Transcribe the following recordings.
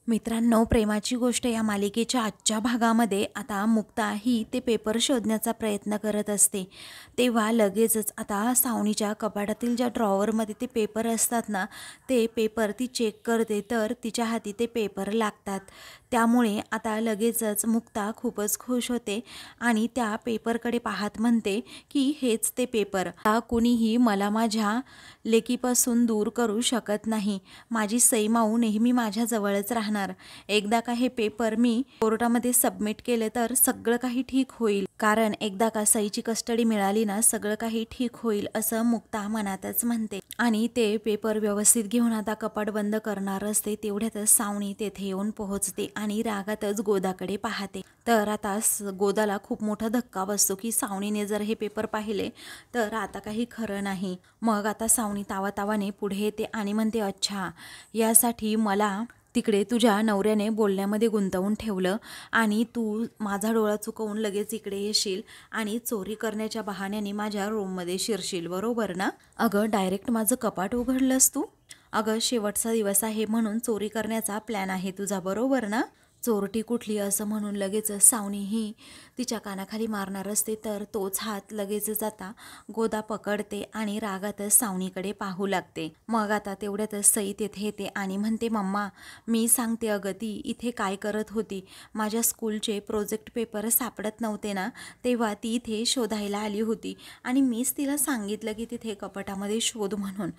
मित्रांनो, प्रेमाची गोष्ट या मालिकेच्या आजच्या भागामध्ये आता मुक्ता ही ते पेपर शोधण्याचा प्रयत्न करत असते. तेव्हा लगेचच आता सावनीच्या कपाटातील ज्या ड्रॉवरमध्ये ते पेपर असतात ना, ते पेपर ती चेक करते तर तिच्या हाती ते पेपर लागतात. त्यामुळे आता लगेचच मुक्ता खूपच खुश होते आणि त्या पेपरकडे पाहत म्हणते की हेच ते पेपर. आता कुणीही मला माझ्या लेकीपासून दूर करू शकत नाही. माझी सई माऊ नेहमी माझ्याजवळच राहणार. एकदा का हे पेपर मी कोर्टामध्ये सबमिट केले तर सगळं काही ठीक होईल. कारण एकदा का सईची कस्टडी मिळाली ना, सगळं काही ठीक होईल असं मुक्ता मनातच म्हणते. आणि ते पेपर व्यवस्थित घेऊन आता कपाट बंद करणार असते. तेवढ्यातच सावनी तेथे येऊन पोहोचते आणि रागातच गोदाकडे पाहते. तर आता गोदाला खूप मोठा धक्का बसतो की सावनीने जर हे पेपर पाहिले तर आता काही खरं नाही. मग आता सावनी तावातावाने पुढे येते आणि म्हणते, अच्छा, यासाठी मला तिकडे तुझ्या नवऱ्याने बोलण्यामध्ये गुंतवून ठेवलं आणि तू माझा डोळा चुकवून लगेच इकडे येशील आणि चोरी करण्याच्या बहाण्याने माझ्या रूममध्ये शिरशील, बरोबर ना? अगं, डायरेक्ट माझं कपाट उघडलंस तू? अगं, शेवटचा दिवस आहे म्हणून चोरी करण्याचा प्लॅन आहे तुझा, बरोबर ना? चोरटी कुठली असं म्हणून लगेच सावनी ही तिच्या कानाखाली मारणार असते. तर तोच हात लगेचच आता गोदा पकडते आणि रागातच सावनीकडे पाहू लागते. मग आता तेवढ्यातच सई तेथे येते आणि म्हणते, मम्मा, मी सांगते अगं, ती इथे काय करत होती. माझ्या स्कूलचे प्रोजेक्ट पेपर सापडत नव्हते ना, तेव्हा ती इथे शोधायला आली होती आणि मीच तिला सांगितलं की तिथे कपाटामध्ये शोध म्हणून.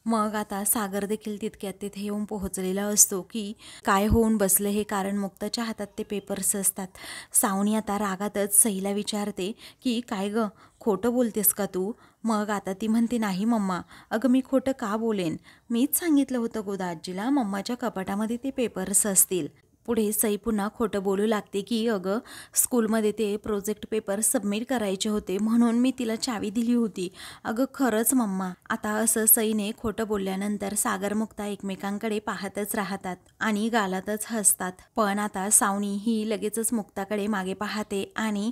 मग आता सागर देखील तितक्यात तिथे येऊन पोहोचलेला असतो की काय होऊन बसलं हे, कारण मुक्ताच्या हातात ते पेपर्स असतात. सावनी आता रागातच सईला विचारते की काय गं, खोटं बोलतेस का तू? मग आता ती म्हणते, नाही मम्मा, अगं मी खोटं का बोलेन, मीच सांगितलं होतं गोदा आजीला मम्माच्या कपाटामध्ये ते पेपर्स असतील. पुढे सई पुन्हा खोटं बोलू लागते की अगं, स्कूलमध्ये ते प्रोजेक्ट पेपर सबमिट करायचे होते म्हणून मी तिला चावी दिली होती. अगं खरंच मम्मा. आता असं सईने खोटं बोलल्यानंतर सागर मुक्ता एकमेकांकडे पाहतच राहतात आणि गालातच हसतात. पण आता सावनी ही लगेचच मुक्ताकडे मागे पाहते आणि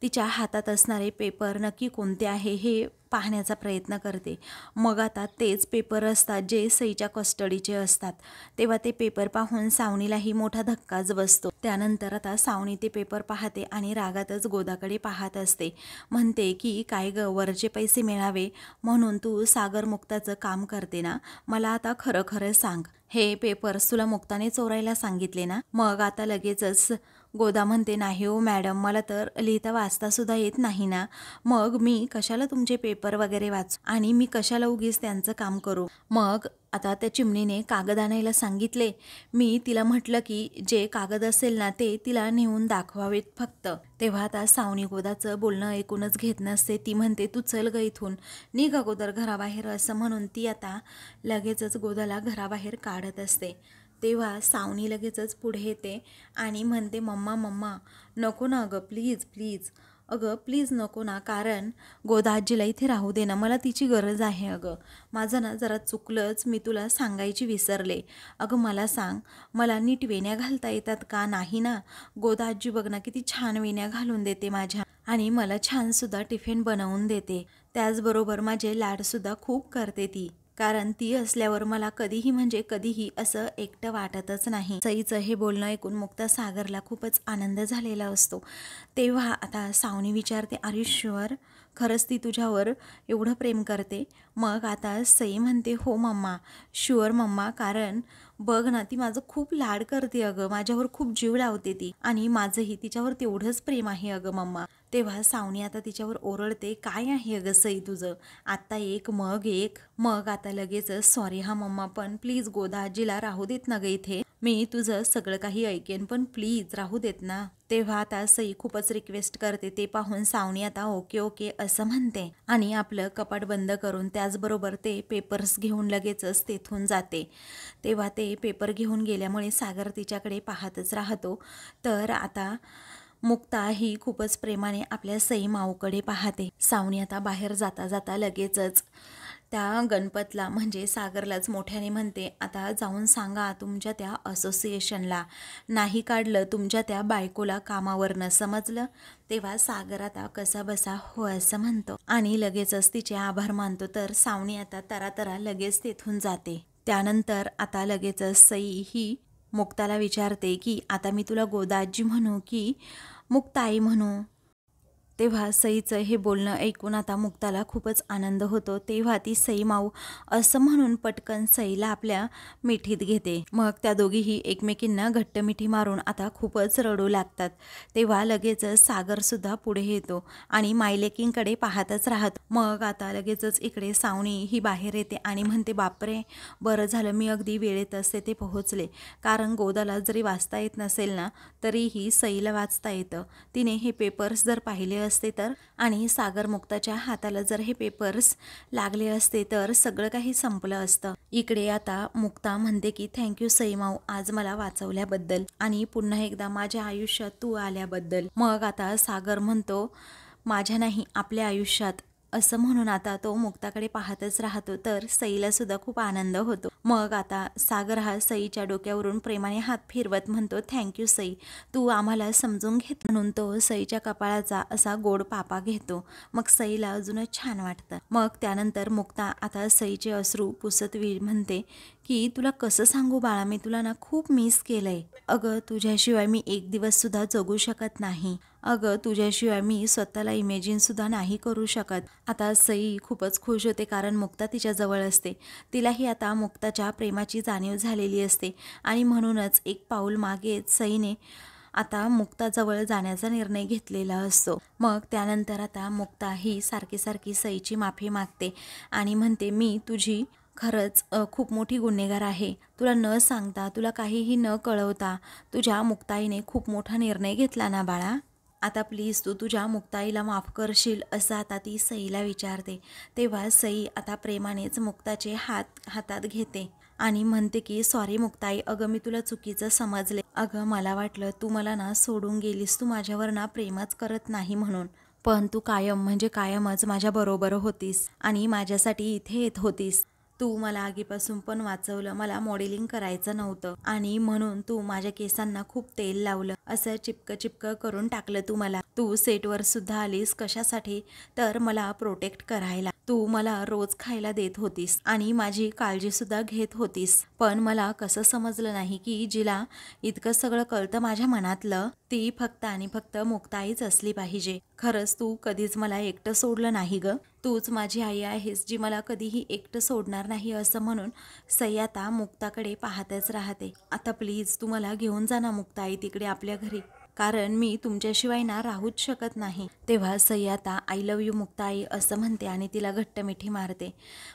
तिच्या हातात असणारे पेपर नक्की कोणते आहे हे पाहण्याचा प्रयत्न करते. मग आता तेच पेपर असतात जे सईच्या कस्टडीचे असतात. तेव्हा ते पेपर पाहून सावनीलाही मोठा धक्काच बसतो. त्यानंतर आता सावनी ते पेपर पाहते आणि रागातच गोदाकडे पाहत असते. म्हणते की काय ग, वरचे पैसे मिळावे म्हणून तू सागर मुक्ताचं काम करते ना? मला आता खरं खरं सांग, हे पेपर्स तुला मुक्ताने चोरायला सांगितले ना? मग आता लगेचच गोदा म्हणते, नाही हो मॅडम, मला तर लिहिता वाचता सुद्धा येत नाही ना. मग मी कशाला तुमचे पेपर वगैरे वाचू आणि मी कशाला उगीच त्यांचं काम करू? मग आता त्या चिमणीने कागद आणायला सांगितले. मी तिला म्हटलं की जे कागद असेल ना ते तिला नेऊन दाखवावेत फक्त. तेव्हा आता सावनी गोदाचं बोलणं ऐकूनच घेत नसते. ती म्हणते, तू चल ग इथून, निघ अगोदर घराबाहेर, असं म्हणून ती आता लगेचच गोदाला घराबाहेर काढत असते. तेव्हा सावनी लगेचच पुढे येते आणि म्हणते, मम्मा मम्मा, नको ना अगं, प्लीज प्लीज, अगं प्लीज नको ना, कारण गोदा आजीला इथे राहू दे ना, मला तिची गरज आहे. अगं माझं ना जरा चुकलंच, मी तुला सांगायची विसरले. अगं मला सांग, मला नीट वेण्या घालता येतात का? नाही ना? गोदा आजी बघ ना, किती छान वेण्या घालून देते माझ्या आणि मला छानसुद्धा टिफिन बनवून देते. त्याचबरोबर माझे लाडसुद्धा खूप करते ती, कारण ती असल्यावर मला कधीही म्हणजे कधीही असं एकटं वाटतच नाही. सईचं हे बोलणं ऐकून मुक्ता सागरला खूपच आनंद झालेला असतो. तेव्हा आता सावनी विचारते, आर यू शुअर? खरंच ती तुझ्यावर एवढं प्रेम करते? मग आता सई म्हणते, हो मम्मा, शुअर मम्मा, कारण बघ ना, ती माझं खूप लाड करते अगं, माझ्यावर खूप जीव लावते ती आणि माझंही तिच्यावर तेवढंच प्रेम आहे अगं मम्मा. तेव्हा सावनी आता तिच्यावर ओरडते, काय आहे अगं सई तुझं, आत्ता एक मग एक. मग आता लगेचच, सॉरी हा मम्मा, पण प्लीज गोदा आजीला राहू देत ना ग इथे, मी तुझं सगळं काही ऐकेन, पण प्लीज राहू देत ना. तेव्हा आता सई खूपच रिक्वेस्ट करते. ते पाहून सावनी आता ओके ओके असं म्हणते आणि आपलं कपाट बंद करून त्याचबरोबर ते पेपर्स घेऊन लगेचच तेथून जाते. तेव्हा ते पेपर घेऊन गेल्यामुळे सागर तिच्याकडे पाहतच राहतो. तर आता मुक्ता ही खूपच प्रेमाने आपल्या सई माऊकडे पाहते. सावनी आता बाहेर जाता जाता लगेचच त्या गणपतला म्हणजे सागरलाच मोठ्याने म्हणते, आता जाऊन सांगा तुमच्या त्या असोसिएशनला, नाही काढलं तुमच्या त्या बायकोला कामावरनं, समजलं? तेव्हा सागर आता कसा बसा हो असं म्हणतो आणि लगेचच तिचे आभार मानतो. तर सावनी आता तरातरा लगेच तेथून जाते. त्यानंतर आता लगेचच सई ही मुक्ताला विचारते की आता मी तुला गोदाजी म्हणू की मुक्ताई म्हणू. तेव्हा सईचं हे बोलणं ऐकून आता मुक्ताला खूपच आनंद होतो. तेव्हा ती सई माऊ असं म्हणून पटकन सईला आपल्या मिठीत घेते. मग त्या दोघीही एकमेकींना घट्ट मिठी मारून आता खूपच रडू लागतात. तेव्हा लगेचच सागरसुद्धा पुढे येतो आणि मायलेकींकडे पाहतच राहतो. मग आता लगेचच इकडे सावनी ही बाहेर येते आणि म्हणते, बापरे, बरं झालं मी अगदी वेळेतच तेथे पोहोचले. कारण गोदाला जरी वाचता येत नसेल ना तरीही सईला वाचता येतं. तिने हे पेपर्स जर पाहिले असते तर आणि सागर मुक्ताच्या हाताला जर हे पेपर्स लागले असते तर सगळं काही संपलं असतं. इकडे आता मुक्ता म्हणते की थँक्यू सईमाऊ आज मला वाचवल्याबद्दल आणि पुन्हा एकदा माझ्या आयुष्यात तू आल्याबद्दल. मग आता सागर म्हणतो, माझ्या नाही आपल्या आयुष्यात, असं म्हणून आता तो मुक्ताकडे पाहतच राहतो. तर सईला सुद्धा खूप आनंद होतो. मग आता सागर हा सईच्या डोक्यावरून प्रेमाने हात फिरवत म्हणतो, थँक्यू सई, तू आम्हाला समजून घेत. म्हणून तो सईच्या कपाळाचा असा गोड पापा घेतो. मग सईला अजूनच छान वाटतं. मग त्यानंतर मुक्ता आता सईचे अश्रू पुसत म्हणते की तुला कसं सांगू बाळा, मी तुला ना खूप मिस केलंय. अगं तुझ्याशिवाय मी एक दिवस सुद्धा जगू शकत नाही. अगं तुझ्याशिवाय मी स्वतःला इमेजिन सुद्धा नाही करू शकत. आता सई खूपच खुश होते कारण मुक्ता तिच्या जवळ असते. तिलाही आता मुक्ताच्या प्रेमाची जाणीव झालेली असते आणि म्हणूनच एक पाऊल मागे सईने आता मुक्ताजवळ जाण्याचा निर्णय घेतलेला असतो. मग त्यानंतर आता मुक्ता ही सारखी सारखी सईची माफी मागते आणि म्हणते, मी तुझी खरंच खूप मोठी गुन्हेगार आहे. तुला न सांगता, तुला काहीही न कळवता तुझ्या मुक्ताईने खूप मोठा निर्णय घेतला ना बाळा. आता प्लीज तू तुझ्या मुक्ताईला माफ करशील, असं आता ती सईला विचारते. तेव्हा सई आता प्रेमानेच मुक्ताचे हातात घेते आणि म्हणते की सॉरी मुक्ताई, अगं मी तुला चुकीचं समजले. अगं मला वाटलं तू मला ना सोडून गेलीस, तू माझ्यावर ना प्रेमच करत नाही म्हणून. पण तू कायम म्हणजे कायमच माझ्याबरोबर होतीस आणि माझ्यासाठी इथे येत होतीस. तू मला आगीपासून पण वाचवलं. मला मॉडेलिंग करायचं नव्हतं आणि म्हणून तू माझ्या केसांना खूप तेल लावलं, असं चिपकं करून टाकलं तू मला. तू सेटवर सुद्धा आलीस कशासाठी, तर मला प्रोटेक्ट करायला. तू मला रोज खायला देत होतीस आणि माझी काळजी सुद्धा घेत होतीस. पण मला कसं समजलं नाही की जिला इतकं सगळं कळतं माझ्या मनातलं, ती फक्त आणि फक्त मुक्ताईच असली पाहिजे. खरंच तू कधीच मला एकटं सोडलं नाही ग. तूच माझी आई आहेस जी मला कधीही एकटं सोडणार नाही, असं म्हणून सई आता मुक्ताकडे पाहतच राहते. आता प्लीज तू मला घेऊन जा ना मुक्ताई तिकडे आपल्या घरी, कारण मी तुमच्याशिवाय ना राहूच शकत नाही. तेव्हा सई आता आय लव्ह यू मुक्ताई असं म्हणते आणि तिला घट्ट मिठी मारते.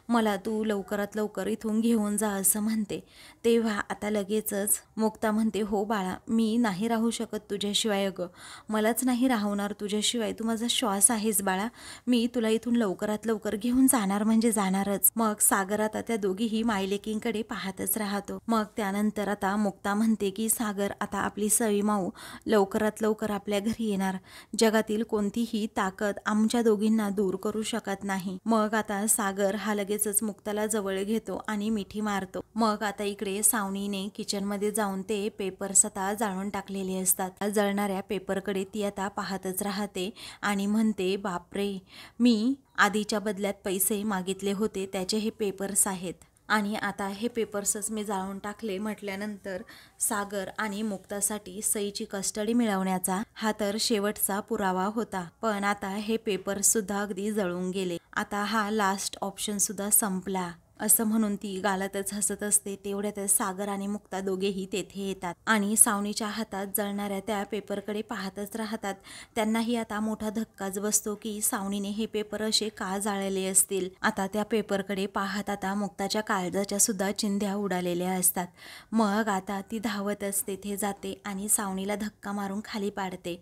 मला तू लवकरात लवकर इथून घेऊन जा असं म्हणते. तेव्हा आता लगेचच मुक्ता म्हणते, हो बाळा, मी नाही राहू शकत तुझ्याशिवाय. अगं मलाच नाही राहणार तुझ्याशिवाय, तू माझा श्वास आहेस बाळा. मी तुला इथून लवकरात लवकर घेऊन जाणार म्हणजे जाणारच. मग सागर आता त्या दोघीही मायलेकींकडे पाहतच राहतो. मग त्यानंतर आता मुक्ता म्हणते की सागर, आता आपली सई माऊ लवकरात लवकर आपल्या घरी येणार. जगातील कोणतीही ताकद आमच्या दोघींना दूर करू शकत नाही. मग आता सागर हा लगेचच मुक्ताला जवळ घेतो आणि मिठी मारतो. मग आता इकडे सावनीने किचनमध्ये जाऊन ते पेपर्स आता जाळून टाकलेले असतात. जळणाऱ्या पेपरकडे ती आता पाहतच राहते आणि म्हणते, बापरे, मी आधीच्या बदल्यात पैसे मागितले होते त्याचे हे पेपर्स आहेत आणि आता हे पेपर्सच मी जाळून टाकले म्हटल्यानंतर सागर आणि मुक्तासाठी सईची कस्टडी मिळवण्याचा हा तर शेवटचा पुरावा होता. पण आता हे पेपर्स सुद्धा अगदी जळून गेले. आता हा लास्ट ऑप्शन सुद्धा संपला, असं म्हणून ती गालातच हसत असते. तेवढ्यातच सागर आणि मुक्ता दोघेही तेथे येतात आणि सावनीच्या हातात जळणाऱ्या त्या पेपरकडे पाहतच राहतात. त्यांनाही आता मोठा धक्काच बसतो की सावनीने हे पेपर असे का जाळले असतील. आता त्या पेपरकडे पाहत आता मुक्ताच्या काळजाच्या सुद्धा चिंध्या उडालेल्या असतात. मग आता ती धावतच तेथे जाते आणि सावनीला धक्का मारून खाली पाडते.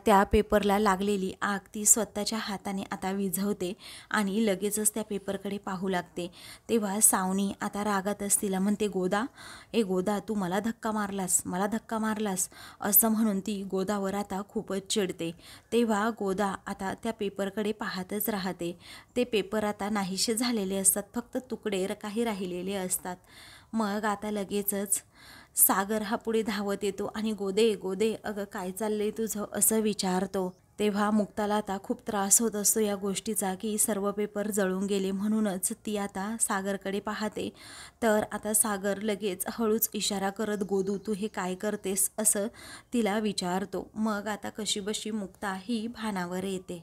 त्या पेपरला लागलेली आग ती स्वतःच्या हाताने आता विझवते आणि लगेचच त्या पेपरकडे पाहू लागते. तेव्हा सावनी आता रागातच तिला म्हणते, गोदा, तू मला धक्का मारलास असं म्हणून ती गोदावर आता खूपच चिडते. तेव्हा गोदा आता त्या पेपरकडे पाहतच राहते. ते पेपर आता नाहीसे झालेले असतात, फक्त तुकडे काही राहिलेले असतात. मग आता लगेचच सागर हा पुढे धावत येतो आणि गोदे, अगं काय चाललंय तुझं, असं विचारतो. तेव्हा मुक्ताला आता खूप त्रास होत असतो या गोष्टीचा की सर्व पेपर जळून गेले, म्हणूनच ती आता सागरकडे पाहते. तर आता सागर लगेच हळूच इशारा करत गोदू तू हे काय करतेस असं तिला विचारतो. मग आता कशीबशी मुक्ता ही भानावर येते.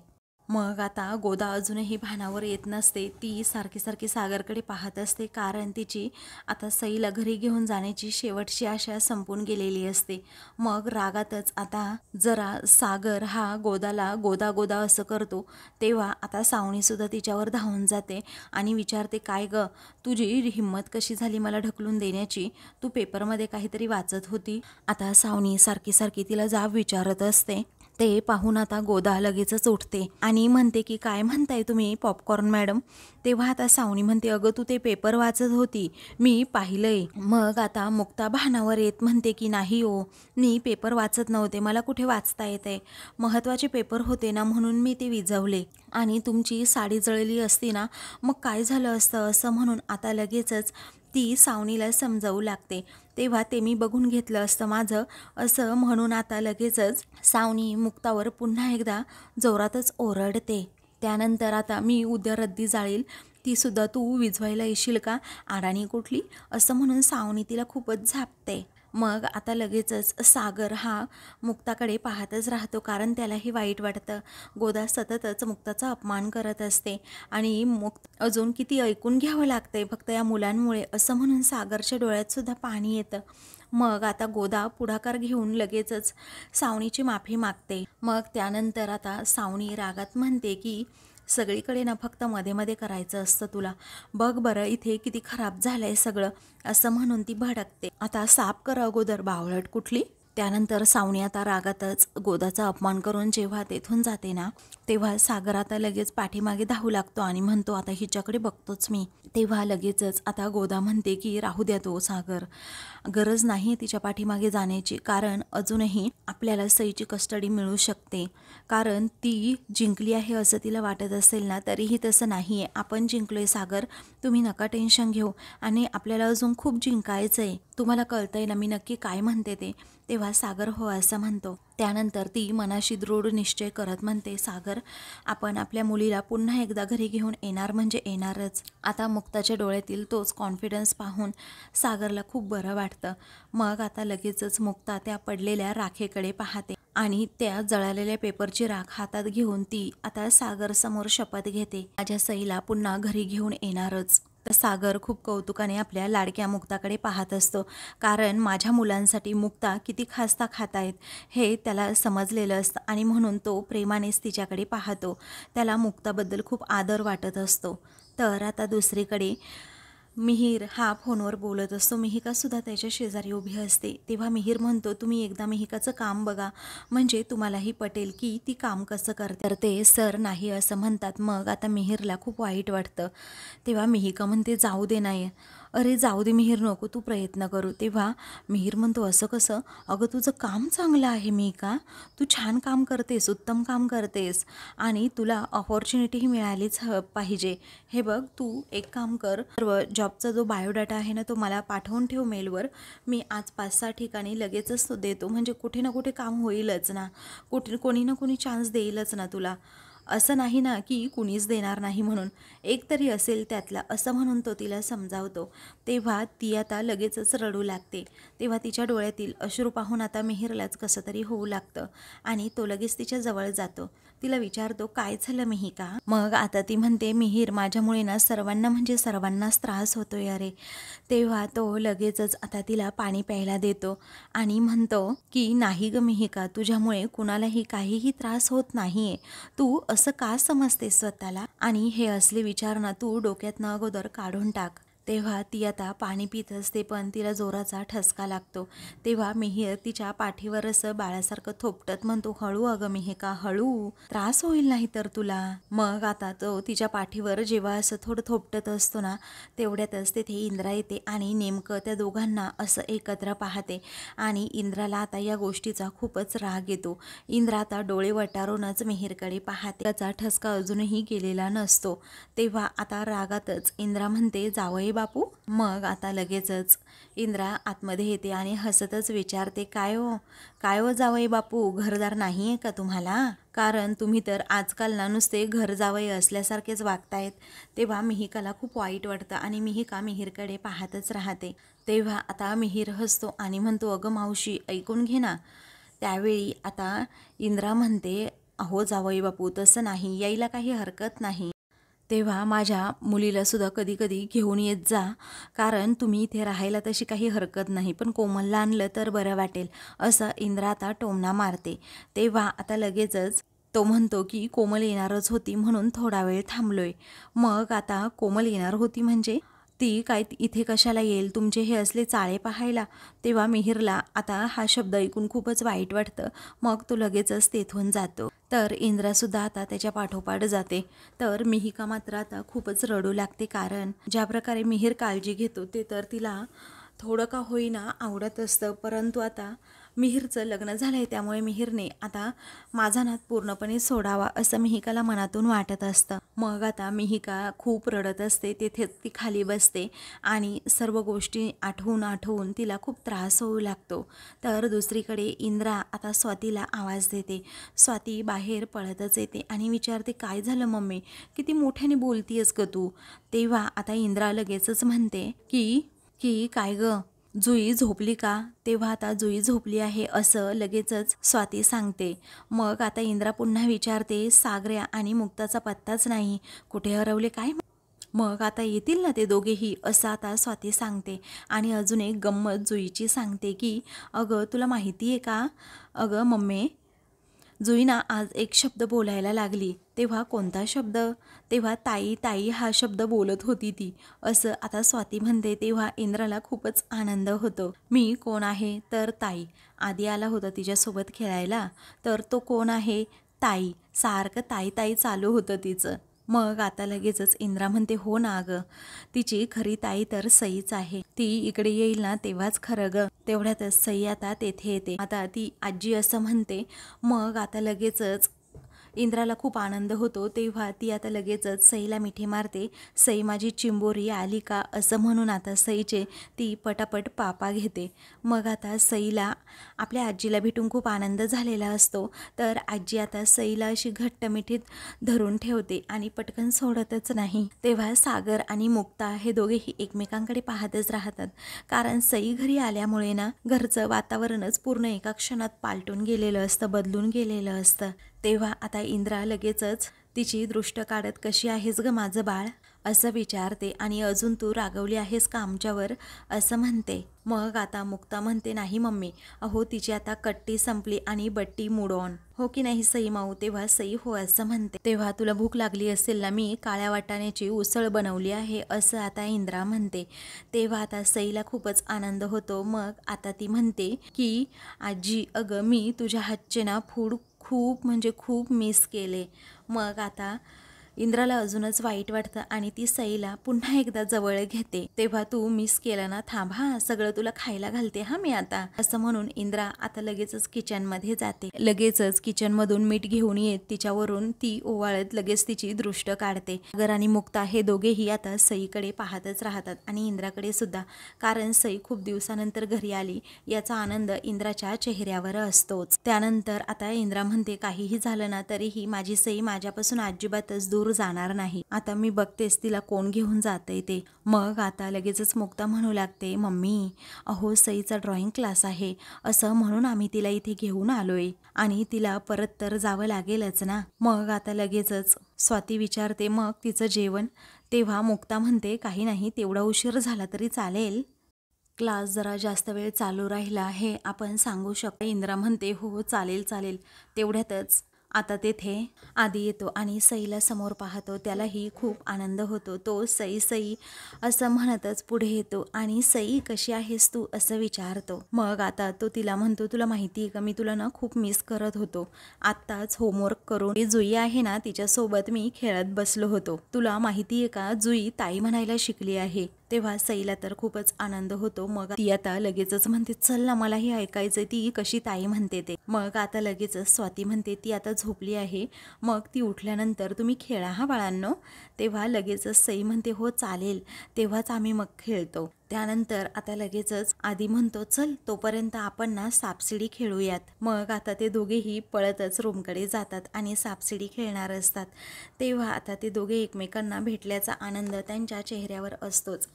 मग आता गोदा अजूनही भानावर येत नसते. ती सारखी सारखी सागरकडे पाहत असते, कारण तिची आता सईला घरी घेऊन जाण्याची शेवटची आशा संपून गेलेली असते. मग रागातच आता जरा सागर हा गोदाला गोदा गोदा असं करतो. तेव्हा आता सावणीसुद्धा तिच्यावर धावून जाते आणि विचारते, काय ग, तुझी हिंमत कशी झाली मला ढकलून देण्याची? तू पेपरमध्ये काहीतरी वाचत होती. आता सावणी सारखी सारखी तिला जाब विचारत असते. ते पाहून आता गोदा लगेचच उठते आणि म्हणते की काय म्हणताय तुम्ही पॉपकॉर्न मॅडम? तेव्हा आता सावणी म्हणते, अगं तू ते पेपर वाचत होती, मी पाहिलंय. मग आता मुक्ता भानावर येत म्हणते की नाही हो, मी पेपर वाचत नव्हते, मला कुठे वाचता येते, महत्त्वाचे पेपर होते ना म्हणून मी ते विझवले. आणि तुमची साडी जळली असती ना मग काय झालं असतं असं म्हणून आता लगेचच ती सावणीला समजावू लागते. तेव्हा ते मी बघून घेतलं असतं माझं असं म्हणून आता लगेचच सावणी मुक्तावर पुन्हा एकदा जोरातच ओरडते. त्यानंतर आता मी उद्या रद्दी जाळील, तीसुद्धा तू विझवायला येशील का, अडाणी कुठली, असं म्हणून सावणी तिला खूपच झापते. मग आता लगेचच सागर हा मुक्ताकडे पाहतच राहतो, कारण त्यालाही वाईट वाटतं. गोदा सततच मुक्ताचा अपमान करत असते आणि अजून किती ऐकून घ्यावं लागतंय फक्त या मुलांमुळे, असं म्हणून सागरच्या डोळ्यातसुद्धा पाणी येतं. मग आता गोदा पुढाकार घेऊन लगेचच सावणीची माफी मागते. मग त्यानंतर आता सावणी रागात म्हणते की सगळीकडे ना फक्त मध्ये मध्ये करायचं असतं तुला, बघ बरं इथे किती खराब झालंय सगळं, असं म्हणून ती भडकते. आता साफ कर अगोदर बावळट कुठली. त्यानंतर सावणी आता रागातच गोदाचा अपमान करून जेव्हा तेथून जाते ना तेव्हा सागर आता लगेच पाठीमागे धावू लागतो आणि म्हणतो, आता हिच्याकडे बघतोच मी. तेव्हा लगेचच आता गोदा म्हणते की राहू द्या तो सागर, गरज नाही तिच्या पाठीमागे जाण्याची, कारण अजूनही आपल्याला सईची कस्टडी मिळू शकते. कारण ती जिंकली आहे असं तिला वाटत असेल ना तरीही तसं नाही आहे, आपण जिंकलोय सागर, तुम्ही नका टेन्शन घेऊ, आणि आपल्याला अजून खूप जिंकायचं आहे, तुम्हाला कळतंय ना मी नक्की काय म्हणते ते. तेव्हा सागर हो असं म्हणतो. त्यानंतर ती मनाशी दृढ निश्चय करत म्हणते, सागर आपण आपल्या मुलीला पुन्हा एकदा घरी घेऊन येणार म्हणजे येणारच. आता मुक्ताच्या डोळ्यातील तोच कॉन्फिडन्स पाहून सागरला खूप बरं वाटतं. मग आता लगेचच मुक्ता त्या पडलेल्या राखेकडे पाहते आणि त्या जळालेल्या पेपरची राख हातात घेऊन ती आता सागरसमोर शपथ घेते, माझ्या सईला पुन्हा घरी घेऊन येणारच. तर सागर खूप कौतुकाने आपल्या लाडक्या मुक्ताकडे पाहत असतो, कारण माझ्या मुलांसाठी मुक्ता किती खास्ता खात आहेत हे त्याला समजलेलं असतं आणि म्हणून तो प्रेमानेच तिच्याकडे पाहतो. त्याला मुक्ताबद्दल खूप आदर वाटत असतो. तर आता दुसरीकडे मिहीर हा फोनवर बोलत असतो. मिहिकासुद्धा त्याच्या शेजारी उभी असते. तेव्हा मिहीर म्हणतो, तुम्ही एकदा मिहिकाचं काम बघा, म्हणजे तुम्हालाही पटेल की ती काम कसं करते. तर ते सर नाही असं म्हणतात. मग आता मिहीरला खूप वाईट वाटतं. तेव्हा मिहिका म्हणते, जाऊ दे नाही, अरे जाऊ दे मिहीर, नको तू प्रयत्न करू. तेव्हा मिहीर म्हणतो, असं कसं, अगं तुझं काम चांगलं आहे मिहिका, तू छान काम करतेस, उत्तम काम करतेस आणि तुला ऑपॉर्च्युनिटीही मिळालीच पाहिजे. हे बघ तू एक काम कर, सर्व जॉबचा जो बायोडाटा आहे ना तो मला पाठवून ठेव मेलवर, मी आज 5-6 ठिकाणी लगेचच तो देतो, म्हणजे कुठे ना कुठे काम होईलच ना, कोणी ना कोणी चान्स देईलच ना तुला, असं नाही ना की कुणीच देणार नाही म्हणून, एक तरी असेल त्यातला, असं म्हणून तो तिला समजावतो. तेव्हा ती आता लगेचच रडू लागते. तेव्हा तिच्या डोळ्यातील अश्रू पाहून आता मिहीरलाच कसं तरी होऊ लागतं आणि तो लगेच तिच्या जवळ जातो. तिला विचारतो, काय झालं मिहिका? मग आता ती म्हणते, मिहीर माझ्यामुळे ना सर्वांना म्हणजे सर्वांनाच त्रास होतोय अरे. तेव्हा तो लगेचच आता तिला पाणी प्यायला देतो आणि म्हणतो की नाही ग मिहिका, तुझ्यामुळे कुणालाही काहीही त्रास होत नाहीये, तू असं का समजतेस स्वतःला, आणि हे असले विचार ना तू डोक्यातनं अगोदर काढून टाक. तेव्हा ती आता पाणी पित असते पण तिला जोराचा ठसका लागतो. तेव्हा मिहीर तिच्या पाठीवर असं बाळासारखं थोपटत म्हणतो, हळू अगं मिहिका, हळू, त्रास होईल नाही तर तुला. मग आता तो तिच्या पाठीवर जेव्हा असं थोडं थोपटत असतो ना तेवढ्यातच तिथे इंद्रा येते आणि नेमकं त्या दोघांना असं एकत्र पाहते आणि इंद्राला आता या गोष्टीचा खूपच राग येतो. इंद्रा आता डोळे वटारूनच मिहीरकडे पाहते, त्याचा ठसका अजूनही गेलेला नसतो. तेव्हा आता रागातच इंद्रा म्हणते, जावई बापू? मग आता लगेचच इंद्रा आतमध्ये येते आणि हसतच विचारते, काय हो जावई बापू, घरदार नाही आहे का तुम्हाला? कारण तुम्ही तर आजकाल ना नुसते घर जावई असल्यासारखेच वागतायत. तेव्हा मिहिकाला खूप वाईट वाटतं आणि मिहिका मिहीरकडे पाहतच राहते. तेव्हा आता मिहीर हसतो आणि म्हणतो, अगं मावशी ऐकून घे ना. त्यावेळी आता इंद्रा म्हणते, अहो जावई बापू तसं नाही, यायला काही हरकत नाही. तेव्हा माझ्या मुलीला सुद्धा कधी कधी घेऊन येत जा, कारण तुम्ही इथे राहायला तशी काही हरकत नाही, पण कोमलला आणलं तर बरं वाटेल, असं इंद्रा आता टोमणा मारते. तेव्हा आता लगेचच तो म्हणतो की कोमल येणारच होती म्हणून थोडा वेळ थांबलोय. मग आता कोमल येणार होती म्हणजे ती काय इथे कशाला येईल, तुमचे हे असले चाळे पाहायला? तेव्हा मिहीरला आता हा शब्द ऐकून खूपच वाईट वाटतं. मग तो लगेचच तेथून जातो. तर इंद्रासुद्धा आता त्याच्या पाठोपाठ जाते. तर मिहिका मात्र आता खूपच रडू लागते, कारण ज्या प्रकारे मिहीर काळजी घेतो ते तर तिला थोडं का होईना आवडत असतं. परंतु आता मिहीरचं लग्न झालं आहे, त्यामुळे मिहीरने आता माझा नाद पूर्णपणे सोडावा असं मिहिकाला मनातून वाटत असतं. मग आता मिहिका खूप रडत असते. तिथे ती खाली बसते आणि सर्व गोष्टी आठवून आठवून तिला खूप त्रास होऊ लागतो. तर दुसरीकडे इंद्रा आता स्वातीला आवाज देते. स्वाती बाहेर पळतच येते आणि विचारते, काय झालं मम्मी, किती मोठ्याने बोलतीयस ग तू? तेव्हा आता इंद्रा लगेचच म्हणते की काय ग, जुई झोपली का? तेव्हा आता जुई झोपली आहे असं लगेचच स्वाती सांगते. मग आता इंद्रा पुन्हा विचारते, सागऱ्या आणि मुक्ताचा पत्ताच नाही, कुठे हरवले काय? मग आता येतील ना ते दोघेही, असं आता स्वाती सांगते. आणि अजून एक गंमत जुईची सांगते की अगं तुला माहिती आहे का, अगं मम्मी, जुईना आज एक शब्द बोलायला लागली. तेव्हा कोणता शब्द? तेव्हा ताई ताई हा शब्द बोलत होती ती, असं आता स्वाती म्हणते. तेव्हा इंद्राला खूपच आनंद होतो. मी कोण आहे तर ताई. आधी आला होता तिच्यासोबत खेळायला, तर तो कोण आहे? ताई. सारखं ताई ताई चालू होतं तिचं. मग आता लगेचच इंद्रा म्हणते, हो ना ग, तिची खरी ताई तर सईच आहे. ती इकडे येईल ना तेव्हाच खरं ग. तेवढ्यातच सई आता तेथे येते. आता ती आजी असं म्हणते. मग आता लगेचच इंद्राला खूप आनंद होतो. तेव्हा ती आता लगेचच सईला मिठी मारते. सई माझी चिंबोरी आली का, असं म्हणून आता सईचे ती पटापट पापा घेते. मग आता सईला आपल्या आजीला भेटून खूप आनंद झालेला असतो. तर आजी आता सईला अशी घट्ट मिठीत धरून ठेवते आणि पटकन सोडतच नाही. तेव्हा सागर आणि मुक्ता हे दोघेही एकमेकांकडे पाहतच राहतात, कारण सई घरी आल्यामुळे ना घरचं वातावरणच पूर्ण एका क्षणात पालटून गेलेलं असतं, बदलून गेलेलं असतं. तेव्हा आता इंद्रा लगेचच तिची दृष्ट काढत, कशी आहेस ग माझं बाळ, असं विचारते. आणि अजून तू रागवली आहेस का आमच्यावर, असं म्हणते. मग आता मुक्ता म्हणते, नाही मम्मी, अहो तिची आता कट्टी संपली आणि बट्टी मूड ऑन, हो की नाही सई माऊ? तेव्हा सई हो असं म्हणते. तेव्हा तुला भूक लागली असेल ना, मी काळ्या वाटाण्याची उसळ बनवली आहे, असं आता इंद्रा म्हणते. तेव्हा आता सईला खूपच आनंद होतो. मग आता ती म्हणते की आजी, अगं मी तुझ्या हातचे ना फूड खूप म्हणजे खूप मिस केले. मग आता इंद्राला अजूनच वाईट वाटतं आणि ती सईला पुन्हा एकदा जवळ घेते. तेव्हा तू मिस केलं ना, थांब हा, सगळं तुला खायला घालते हा मी आता, असं म्हणून इंद्रा आता लगेचच किचनमध्ये जाते. लगेचच किचनमधून मीठ घेऊन येत तिच्यावरून ती ओवाळत लगेच तिची दृष्ट काढते. सागर आणि मुक्ता हे दोघेही आता सईकडे पाहतच राहतात आणि इंद्राकडे सुद्धा, कारण सई खूप दिवसानंतर घरी आली याचा आनंद इंद्राच्या चेहऱ्यावर असतोच. त्यानंतर आता इंद्रा म्हणते, काहीही झालं ना तरीही माझी सई माझ्यापासून अजिबातच दूर जाणार नाही. आता मी बघतेस तिला कोण घेऊन जाते ते. मग आता लगेचच मुक्ता म्हणू लागते, मम्मी, अहो सईचा ड्रॉइंग क्लास आहे, असं म्हणून आम्ही तिला इथे घेऊन आलोय आणि तिला परत तर जावं लागेलच ना. मग आता लगेचच स्वाती विचारते, मग तिचं जेवण? तेव्हा मुक्ता म्हणते, काही नाही, तेवढा उशीर झाला तरी चालेल, क्लास जरा जास्त वेळ चालू राहिला हे आपण सांगू शकतो. इंद्रा म्हणते, हो चालेल चालेल. तेवढ्यातच आता तेथे आधी येतो आणि सईला समोर पाहतो. त्यालाही खूप आनंद होतो. तो सई सई असं म्हणतच पुढे येतो आणि सई कशी आहेस तू, असं विचारतो. मग आता तो तिला म्हणतो, तुला माहिती आहे का, मी तुला ना खूप मिस करत होतो. आत्ताच होमवर्क करून जुई आहे ना तिच्यासोबत मी खेळत बसलो होतो. तुला माहिती आहे का, जुई ताई म्हणायला शिकली आहे. तेव्हा सईला तर खूपच आनंद होतो. मग ती आता लगेचच म्हणते, चल ना मलाही ऐकायचंय ती कशी ताई म्हणते ते. मग आता लगेचच स्वाती म्हणते ती आता झोपली आहे, मग ती उठल्यानंतर तुम्ही खेळा हा बाळांनो. तेव्हा लगेचच सई म्हणते हो चालेल, तेव्हाच आम्ही मग खेळतो. त्यानंतर आता लगेचच आधी म्हणतो चल तोपर्यंत आपण ना सापशिडी खेळूयात. मग आता ते दोघेही पळतच रूमकडे जातात आणि सापशिडी खेळणार असतात. तेव्हा आता ते दोघे एकमेकांना भेटल्याचा आनंद त्यांच्या चेहऱ्यावर असतोच.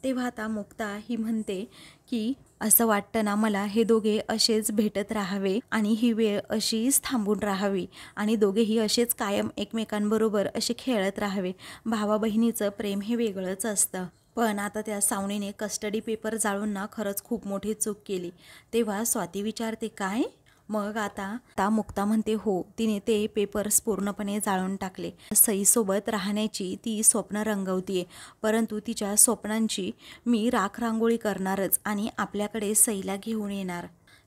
तेव्हा आता मुक्ता ही म्हणते की असं वाटतं ना मला हे दोघे असेच भेटत राहावे आणि ही वेळ अशीच थांबून राहावी आणि दोघेही असेच कायम एकमेकांबरोबर असे खेळत राहावे. भावा बहिणीचं प्रेम हे वेगळंच असतं. पण आता त्या सावणीने कस्टडी पेपर जाळून ना खरंच खूप मोठी चूक केली. तेव्हा स्वाती विचारते काय? मग आता मुक्ता म्हणते हो, तिने ते पेपर्स पूर्णपणे जाळून टाकले. सईसोबत राहण्याची ती स्वप्न रंगवतीये, परंतु तिच्या स्वप्नांची मी राख रांगोळी करणारच आणि आपल्याकडे सईला घेऊन येणार.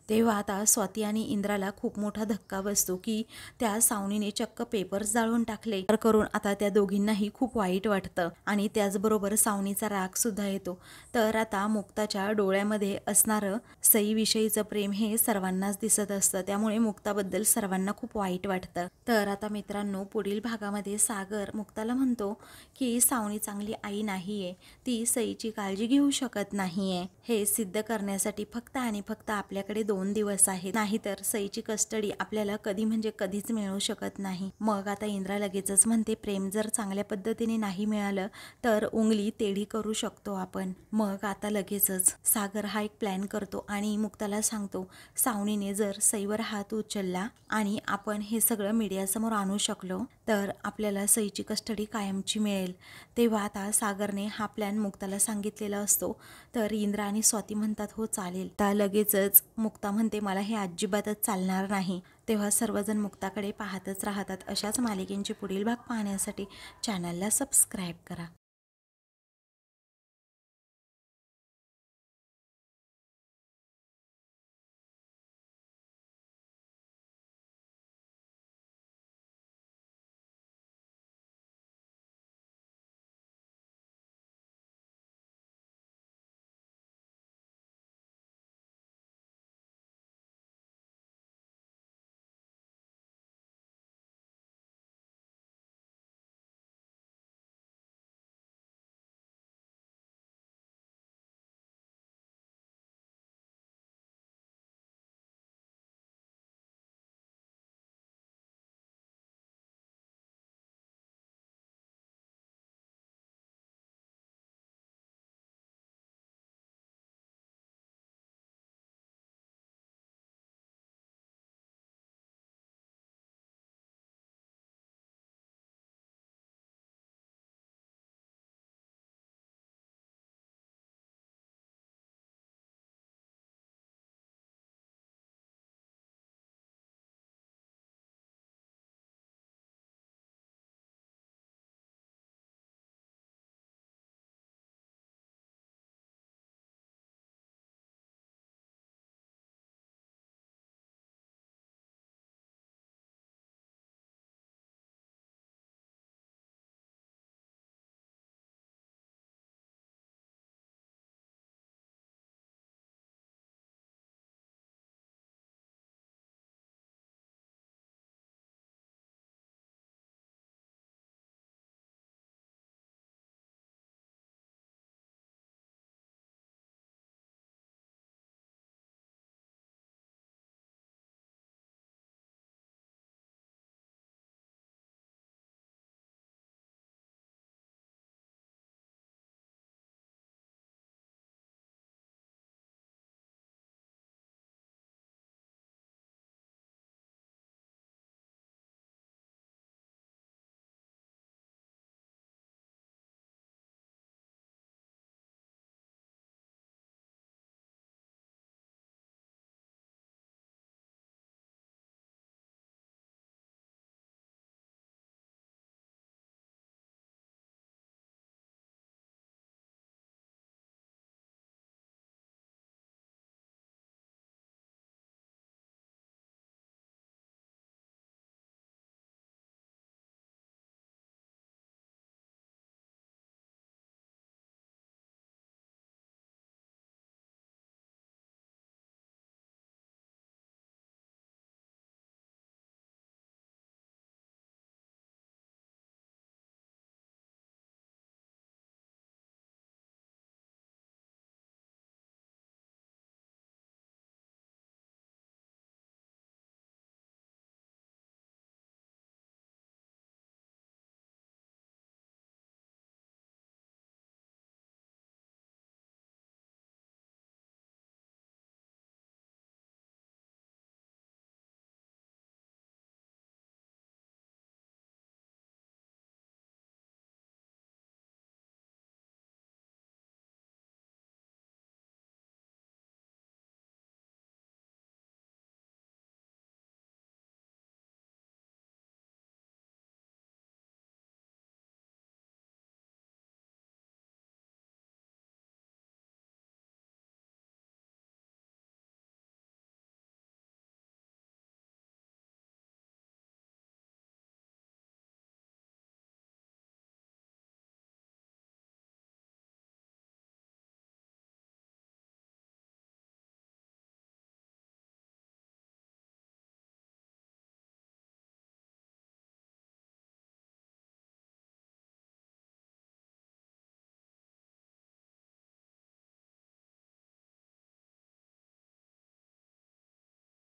तेव्हा आता स्वाती आणि इंद्राला खूप मोठा धक्का बसतो की त्या सावणीने चक्क पेपर्स जाळून टाकले. तर करून आता त्या दोघींनाही खूप वाईट वाटतं आणि त्याचबरोबर सावणीचा राग सुद्धा येतो. तर आता मुक्ताच्या डोळ्यामध्ये असणारं सईविषयीचं प्रेम हे सर्वांनाच दिसत असतं, त्यामुळे मुक्ताबद्दल सर्वांना खूप वाईट वाटतं. तर आता मित्रांनो, पुढील भागामध्ये सागर मुक्ताला म्हणतो की सावणी चांगली आई नाहीये, ती सईची काळजी घेऊ शकत नाहीये. हे सिद्ध करण्यासाठी फक्त आणि फक्त आपल्याकडे 2 दिवस आहेत, नाहीतर सईची कस्टडी आपल्याला कधी म्हणजे कधीच मिळू शकत नाही. मग आता इंद्रा लगेचच म्हणते प्रेम जर चांगल्या पद्धतीने नाही मिळालं तर उंगली तेढी करू शकतो आपण. मग आता लगेचच सागर हा एक प्लॅन करतो आणि मुक्ताला सांगतो सावणीने जर सईवर हात उचलला आणि आपण हे सगळं मीडियासमोर आणू शकलो तर आपल्याला सईची कस्टडी कायमची मिळेल. तेव्हा आता सागरने हा प्लॅन मुक्ताला सांगितलेला असतो. तर इंद्रा आणि स्वाती म्हणतात हो चालेल. आता लगेचच मुक्ता म्हणते मला हे अजिबातच चालणार नाही. तेव्हा सर्वजण मुक्ताकडे पाहतच राहतात. अशाच मालिकेंचे पुढील भाग पाहण्यासाठी चॅनलला सबस्क्राईब करा.